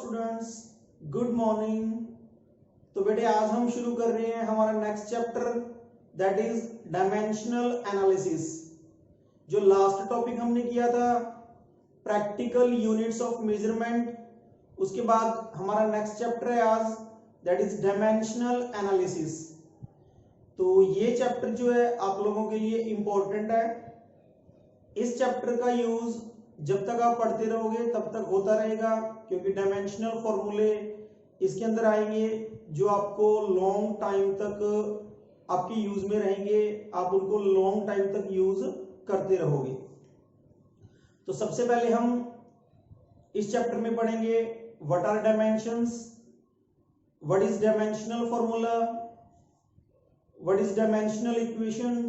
Students, good morning. तो बेटे आज हम शुरू कर रहे हैं हमारा next chapter, that is dimensional analysis. जो लास्ट टॉपिक हमने किया था प्रैक्टिकल यूनिट्स ऑफ मेजरमेंट, उसके बाद हमारा नेक्स्ट चैप्टर है आज, दैट इज डायमेंशनल एनालिसिस। तो ये चैप्टर जो है आप लोगों के लिए इंपॉर्टेंट है। इस चैप्टर का यूज जब तक आप पढ़ते रहोगे तब तक होता रहेगा, क्योंकि डायमेंशनल फॉर्मूले इसके अंदर आएंगे जो आपको लॉन्ग टाइम तक आपके यूज में रहेंगे, आप उनको लॉन्ग टाइम तक यूज करते रहोगे। तो सबसे पहले हम इस चैप्टर में पढ़ेंगे what are dimensions, what is dimensional formula, what is dimensional equation,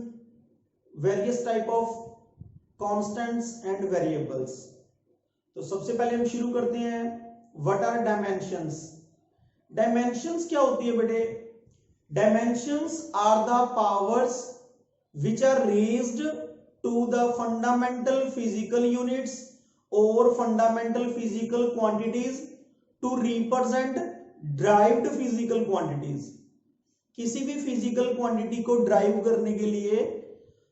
various type of constants and variables. तो सबसे पहले हम शुरू करते हैं व्हाट आर डायमेंशंस। डायमेंशंस क्या होती है बेटे? Dimensions are the powers which are raised to the fundamental physical units और fundamental physical quantities to represent derived physical quantities. किसी भी फिजिकल क्वांटिटी को ड्राइव करने के लिए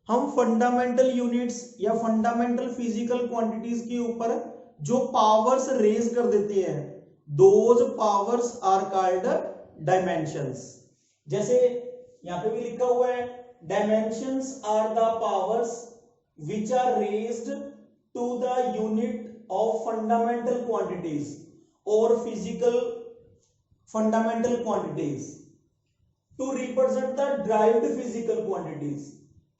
हम फंडामेंटल यूनिट्स या फंडामेंटल फिजिकल क्वांटिटीज के ऊपर जो पावर्स रेज कर देते हैं, those powers are called dimensions. जैसे यहां पे भी लिखा हुआ है dimensions are the powers which are raised to the unit of fundamental quantities और physical fundamental quantities to represent the derived physical quantities.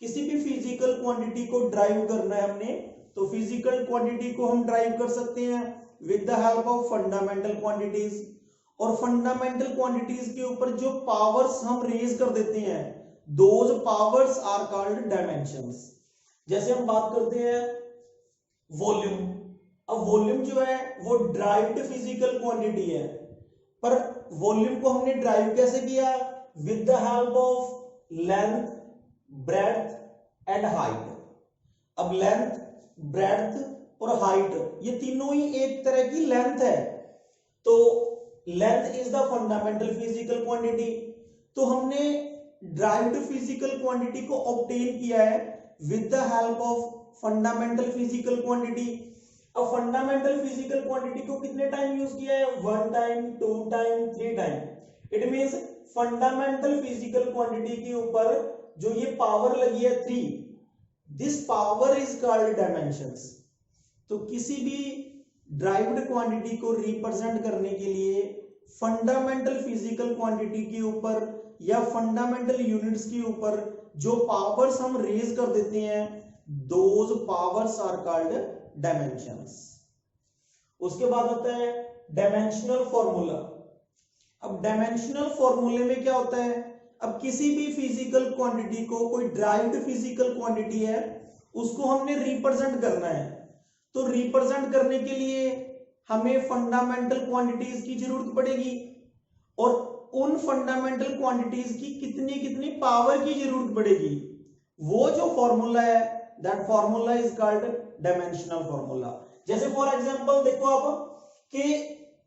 किसी भी फिजिकल क्वांटिटी को ड्राइव करना है हमने, तो फिजिकल क्वांटिटी को हम ड्राइव कर सकते हैं with the help of fundamental quantities, और फंडामेंटल क्वांटिटीज के ऊपर जो पावर्स हम रेज कर देते हैं, those powers are called dimensions. जैसे हम बात करते हैं वॉल्यूम। अब वॉल्यूम जो है वो ड्राइव्ड फिजिकल क्वांटिटी है, पर वॉल्यूम को हमने ड्राइव कैसे किया? With the help of length, breadth and height. अब लेंथ, ब्रेड्थ और हाइट ये तीनों ही एक तरह की लेंथ है। तो length is the fundamental physical quantity. तो हमने ड्राइव्ड फिजिकल क्वांटिटी को ऑब्टेन किया है with the help of fundamental physical quantity. अब फंडामेंटल फिजिकल क्वांटिटी को कितने टाइम यूज किया है? 1 time, 2 time, 3 time. It means fundamental physical quantity के ऊपर जो ये पावर लगी है 3, this power is called dimensions. तो किसी भी ड्राइव्ड क्वांटिटी को रिप्रेजेंट करने के लिए फंडामेंटल फिजिकल क्वांटिटी के ऊपर या फंडामेंटल यूनिट्स के ऊपर जो पावर्स हम रेज कर देते हैं, those powers are called dimensions. उसके बाद होता है डायमेंशनल फॉर्मूला। अब डायमेंशनल फॉर्मूले में क्या होता है? अब किसी भी फिजिकल क्वांटिटी को, कोई ड्राइव्ड फिजिकल क्वांटिटी है, उसको हमने रिप्रेजेंट करना है। तो रिप्रेजेंट करने के लिए हमें फंडामेंटल क्वांटिटीज की जरूरत पड़ेगी, और उन फंडामेंटल क्वांटिटीज की कितनी कितनी पावर की जरूरत पड़ेगी, वो जो फॉर्मूला है, that formula is called dimensional formula. जैसे फॉर एग्जांपल देखो आप कि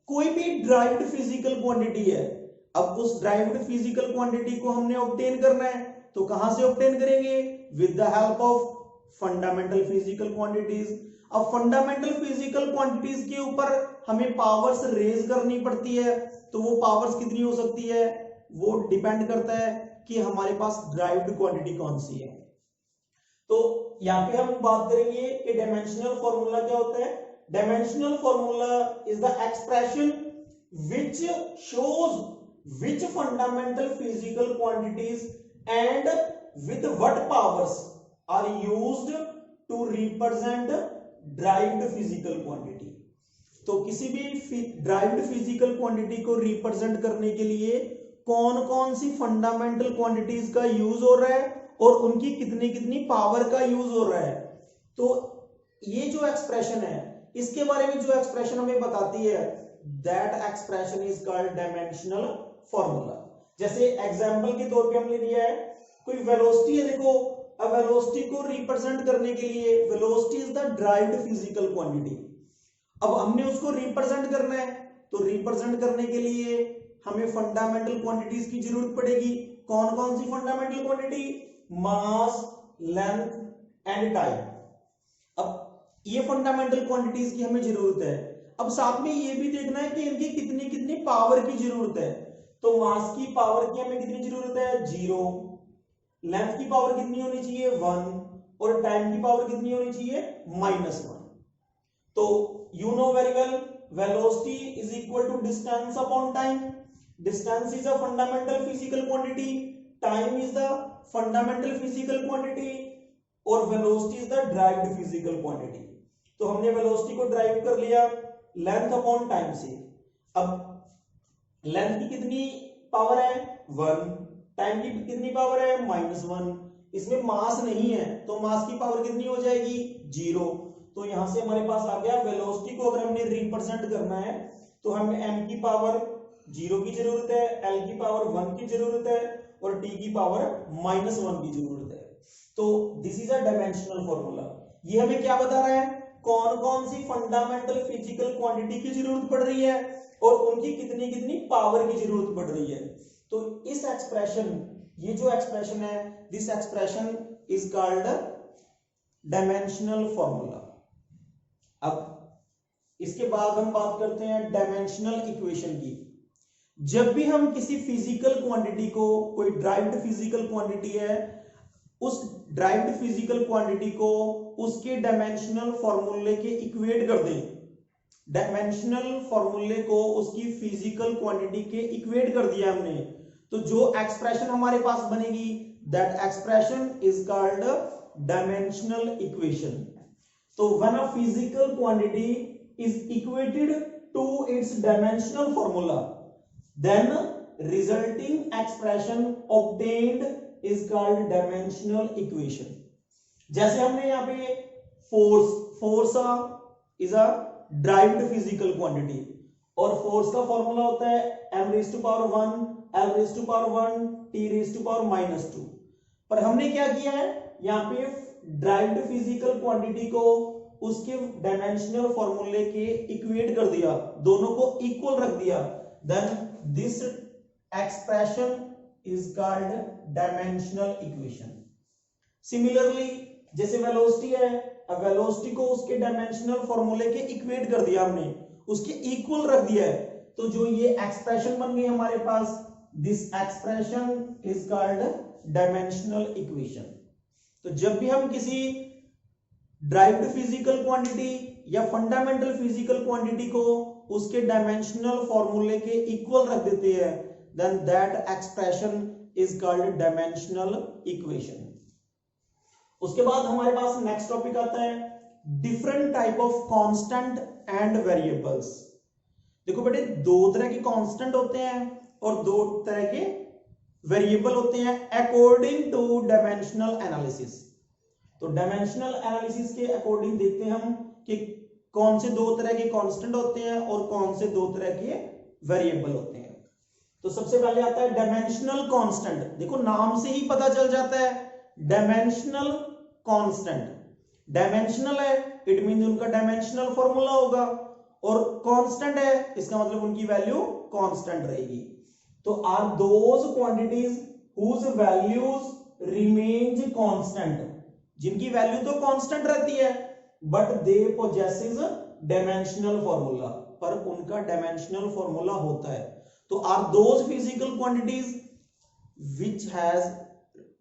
कोई भी ड्राइव्ड फिजिकल क्वांटिटी है, अब उस ड्राइव्ड फिजिकल क्वांटिटी को हमने ऑब्टेन करना है, तो कहां से ऑब्टेन करेंगे? With the help of fundamental physical quantities. अब फंडामेंटल फिजिकल क्वांटिटीज के ऊपर हमें पावर्स रेज करनी पड़ती है, तो वो पावर्स कितनी हो सकती है? वो डिपेंड करता है कि हमारे पास ड्राइव्ड क्वांटिटी कौन सी है। तो यहां पे हम बात करेंगे कि डायमेंशनल फॉर्मूला क्या होता है। Dimensional formula is the expression which shows which fundamental physical quantities and with what powers are used to represent derived physical quantity। तो किसी भी ड्राइव्ड फिजिकल क्वांटिटी को रिप्रेजेंट करने के लिए कौन कौन सी फंडामेंटल क्वांटिटीज का यूज हो रहा है और उनकी कितनी कितनी पावर का यूज हो रहा है। तो ये जो एक्सप्रेशन है, इसके बारे में जो एक्सप्रेशन हमें बताती है, that expression is called dimensional formula. जैसे एग्जांपल के तौर पे हमने दिया है, कोई वेलोसिटी है, देखो अब वेलोसिटी को रिप्रेजेंट करने के लिए, velocity is the derived physical quantity. अब हमने उसको रिप्रेजेंट करना है, तो रिप्रेजेंट करने के लिए हमें फंडामेंटल क्वांटिटीज की जरूरत पड़ेगी। कौन कौन सी fundamental quantity? Mass, length and time. अब ये फंडामेंटल क्वांटिटीज की हमें जरूरत है। अब साथ में ये भी देखना है कि इनकी कितनी कितनी पावर की जरूरत है। तो मास की पावर की हमें कितनी जरूरत है? 0। लेंथ की पावर कितनी होनी चाहिए? 1। और टाइम की पावर कितनी होनी चाहिए? -1। तो you know very well, velocity is equal to distance upon time. Distance is a fundamental physical quantity, time is the fundamental physical quantity, और velocity is the derived physical quantity. तो हमने velocity को derive कर लिया length upon time से। अब length की कितनी पावर है? 1। टाइम की कितनी पावर है? -1। इसमें मास नहीं है तो मास की पावर कितनी हो जाएगी? 0। तो यहां से हमारे पास आ गया वेलोसिटी को अगर हमने रिप्रेजेंट करना है तो हमें m की पावर 0 की जरूरत है, l की पावर 1 की जरूरत है और t की पावर -1 की जरूरत है। तो this is a dimensional formula. ये हमें क्या बता रहा है? कौन कौन सी फंडामेंटल फिजिकल क्वांटिटी की जरूरत पड़ रही है और उनकी कितनी कितनी पावर की जरूरत पड़ रही है। तो इस एक्सप्रेशन, ये जो एक्सप्रेशन है, this expression is called dimensional formula. अब इसके बाद हम बात करते हैं डायमेंशनल इक्वेशन की। जब भी हम किसी फिजिकल क्वांटिटी को, कोई ड्राइव्ड फिजिकल क्वांटिटी है, उस ड्राइव्ड फिजिकल क्वांटिटी को उसके डायमेंशनल फॉर्मूले के इक्वेट कर दें, डायमेंशनल फॉर्मूले को उसकी फिजिकल क्वांटिटी के इक्वेट कर दिया हमने, तो जो एक्सप्रेशन हमारे पास बनेगी that expression is called dimensional equation. So when a physical quantity is equated to its dimensional formula, then resulting expression obtained is called dimensional equation. जैसे हमने यहाँ पे force is a derived physical quantity और force का formula होता है m⁻1, l⁻1, t⁻⁻²। पर हमने क्या किया है, यहाँ पे ड्राइव्ड फिजिकल क्वांटिटी को उसके डायमेंशनल फॉर्मूले के इक्वेट कर दिया, दोनों को इक्वल रख दिया, then this expression is called dimensional equation. Similarly जैसे वेलोसिटी है, अब वेलोसिटी को उसके डायमेंशनल फॉर्मूले के इक्वेट कर दिया हमने, उसके इक्वल रख दिया है, तो जो ये एक्सप्रेशन बन गई हमारे पास, this expression is called dimensional equation. तो जब भी हम किसी ड्राइव्ड फिजिकल क्वांटिटी या फंडामेंटल फिजिकल क्वांटिटी को उसके डायमेंशनल फॉर्मूले के इक्वल रख देते हैं, then that expression is called dimensional equation. उसके बाद हमारे पास नेक्स्ट टॉपिक आता है different type of constant and variables. देखो बेटे, दो तरह के कांस्टेंट होते हैं और दो तरह के वेरिएबल होते हैं अकॉर्डिंग टू डायमेंशनल एनालिसिस। तो डायमेंशनल एनालिसिस के अकॉर्डिंग देखते हैं हम कि कौन से दो तरह के कांस्टेंट होते हैं और कौन से दो तरह के वेरिएबल होते हैं। तो सबसे पहले आता है डायमेंशनल कांस्टेंट। देखो नाम से ही पता चल जाता है डायमेंशनल कांस्टेंट। डायमेंशनल है, इट मींस उनका डायमेंशनल फॉर्मूला होगा, और कांस्टेंट है, इसका मतलब उनकी वैल्यू कांस्टेंट रहेगी। तो are those quantities whose values remains constant, जिनकी वैल्यू तो कांस्टेंट रहती है but they possesses dimensional formula, पर उनका डायमेंशनल फॉर्मूला होता है। तो are those physical quantities which has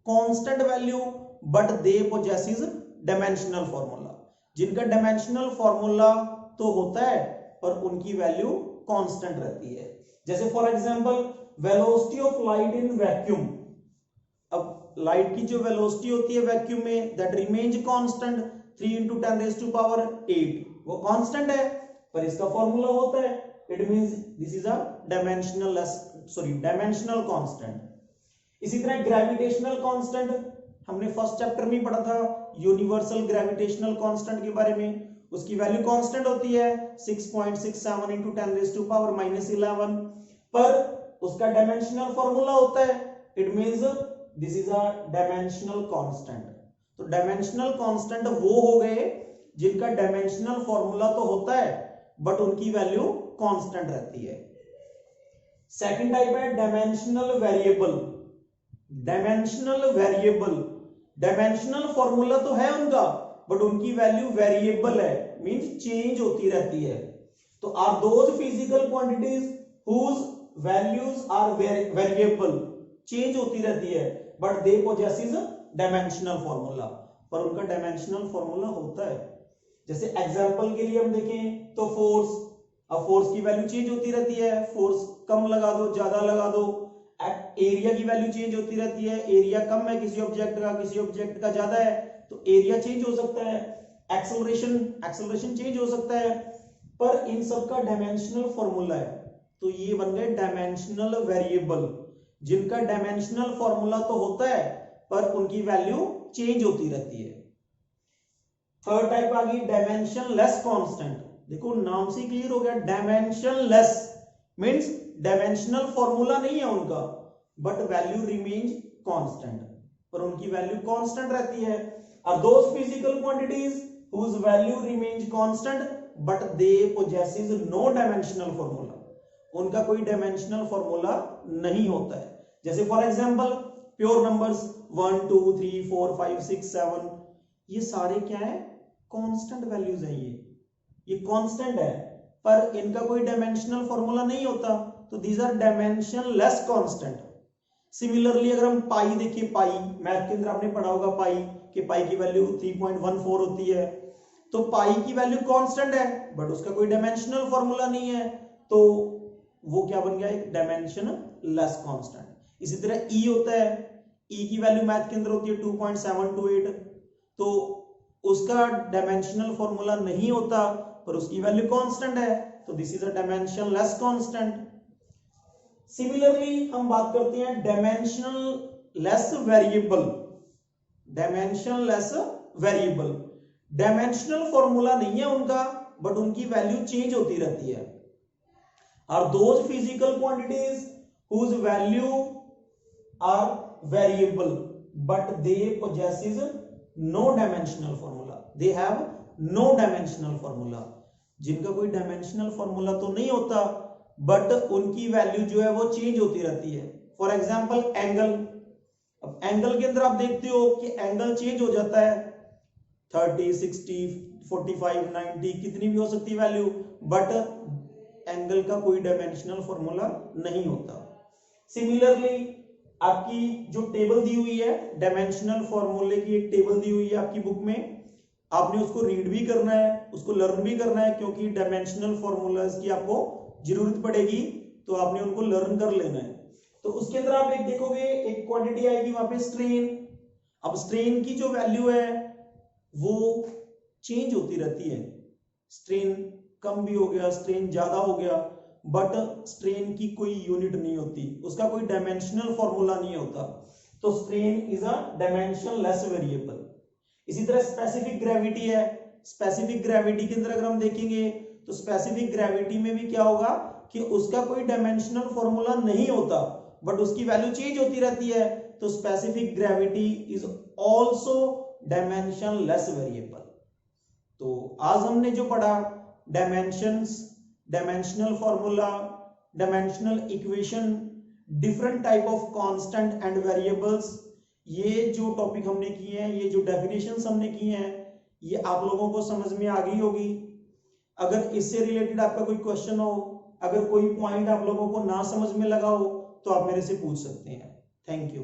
constant value but they possesses dimensional formula, जिनका डायमेंशनल फॉर्मूला तो होता है पर उनकी वैल्यू कांस्टेंट रहती है। जैसे for example velocity of light in vacuum. अब लाइट की जो वेलोसिटी होती है वैक्यूम में, दैट रिमेन्स कांस्टेंट 3 × 10⁸8, वो कांस्टेंट है पर इसका फॉर्मूला होता है, it means this is a dimensional constant. इसी तरह ग्रेविटेशनल कांस्टेंट हमने फर्स्ट चैप्टर में पढ़ा था, यूनिवर्सल ग्रेविटेशनल कांस्टेंट के बारे में। उसकी वैल्यू कांस्टेंट होती है 6.67 × 10⁻11, पर उसका डायमेंशनल फॉर्मूला होता है, it means this is a dimensional constant. तो डायमेंशनल कांस्टेंट वो हो गए जिनका डायमेंशनल फॉर्मूला तो होता है बट उनकी वैल्यू कांस्टेंट रहती है। सेकंड टाइप है dimensional variable. Dimensional variable, dimensional formula तो है उनका, बट उनकी वैल्यू वेरिएबल है, मींस चेंज होती रहती है। तो are those physical quantities whose values are variable, change होती रहती है, but they possesses dimensional formula, पर उनका डायमेंशनल फॉर्मूला होता है। जैसे एग्जांपल के लिए हम देखें तो फोर्स, अब फोर्स की वैल्यू चेंज होती रहती है, फोर्स कम लगा दो ज्यादा लगा दो। एरिया की वैल्यू चेंज होती रहती है, एरिया कम है किसी ऑब्जेक्ट का, किसी ऑब्जेक्ट का ज्यादा है तो एरिया चेंज हो सकता है। एक्सेलरेशन चेंज हो सकता है, पर इन सब का डायमेंशनल फॉर्मूला है, तो ये बन गए डायमेंशनल वेरिएबल, जिनका डायमेंशनल फॉर्मूला तो होता है पर उनकी वैल्यू चेंज होती रहती है। थर्ड टाइप आ गई डायमेंशन लेस कांस्टेंट। देखो नाम से क्लियर हो गया, dimension less means dimensional formula नहीं है उनका, बट वैल्यू रिमेन्स कांस्टेंट, पर उनकी वैल्यू कांस्टेंट रहती है। और those physical quantities whose value remains constant but they possesses no dimensional formula, उनका कोई डायमेंशनल फॉर्मूला नहीं होता है। जैसे फॉर एग्जांपल प्योर नंबर्स 1 2 3 4 5 6 7, ये सारे क्या है, कांस्टेंट वैल्यूज हैं, ये कांस्टेंट है, पर इनका कोई डायमेंशनल फॉर्मूला नहीं होता, तो these are dimensionless constant. Similarly अगर हम पाई देखें, पाई मैथ के अंदर आपने पढ़ा होगा पाई कि पाई की वैल्यू 3.14 होती है, तो पाई की वैल्यू कांस्टेंट है बट उसका कोई डायमेंशनल फॉर्मूला नहीं है, तो वो क्या बन गया, एक डायमेंशन लेस कांस्टेंट। इसी तरह ई होता है, ई की वैल्यू मैथ के अंदर होती है 2.728, तो उसका डायमेंशनल फॉर्मूला नहीं होता पर उसकी वैल्यू कांस्टेंट है, तो this is a dimension less constant. Similarly हम बात करते हैं dimensional less variable. Dimension less variable, dimensional formula नहीं है उनका, बट उनकी वैल्यू चेंज होती रहती है। और those physical quantities whose value are variable but they possesses no dimensional formula, they have no dimensional formula, जिनका कोई डायमेंशनल फॉर्मूला तो नहीं होता बट उनकी वैल्यू जो है वो चेंज होती रहती है। फॉर एग्जांपल एंगल, अब एंगल के अंदर आप देखते हो कि एंगल चेंज हो जाता है, 30 60 45 90 कितनी भी हो सकती है वैल्यू, बट एंगल का कोई डायमेंशनल फॉर्मूला नहीं होता। सिमिलरली आपकी जो टेबल दी हुई है, डायमेंशनल फॉर्मूले की एक टेबल दी हुई है आपकी बुक में, आपने उसको रीड भी करना है, उसको लर्न भी करना है, क्योंकि डायमेंशनल फॉर्मूलाज की आपको जरूरत पड़ेगी, तो आपने उनको लर्न कर लेना है। तो उसके अंदर आप एक देखोगे, एक क्वांटिटी आएगी वहां पे स्ट्रेन। अब स्ट्रेन की जो वैल्यू है वो चेंज होती रहती है, स्ट्रेन कम भी हो गया, स्ट्रेन ज्यादा हो गया, बट स्ट्रेन की कोई यूनिट नहीं होती, उसका कोई डायमेंशनल फॉर्मूला नहीं होता, तो strain is a dimension less variable. इसी तरह स्पेसिफिक ग्रेविटी है, स्पेसिफिक ग्रेविटी के अंदर अगर हम देखेंगे तो स्पेसिफिक ग्रेविटी में भी क्या होगा कि उसका कोई डायमेंशनल फॉर्मूला नहीं होता बट उसकी वैल्यू चेंज होती रहती है, तो specific gravity is also dimension less variable. तो आज हमने जो पढ़ा dimensions, dimensional formula, dimensional equation, different type of constant and variables, ये जो टॉपिक हमने किए हैं, ये जो डेफिनेशंस हमने किए हैं, ये आप लोगों को समझ में आ गई होगी। अगर इससे रिलेटेड आपका कोई क्वेश्चन हो, अगर कोई पॉइंट आप लोगों को ना समझ में लगा हो, तो आप मेरे से पूछ सकते हैं। Thank you.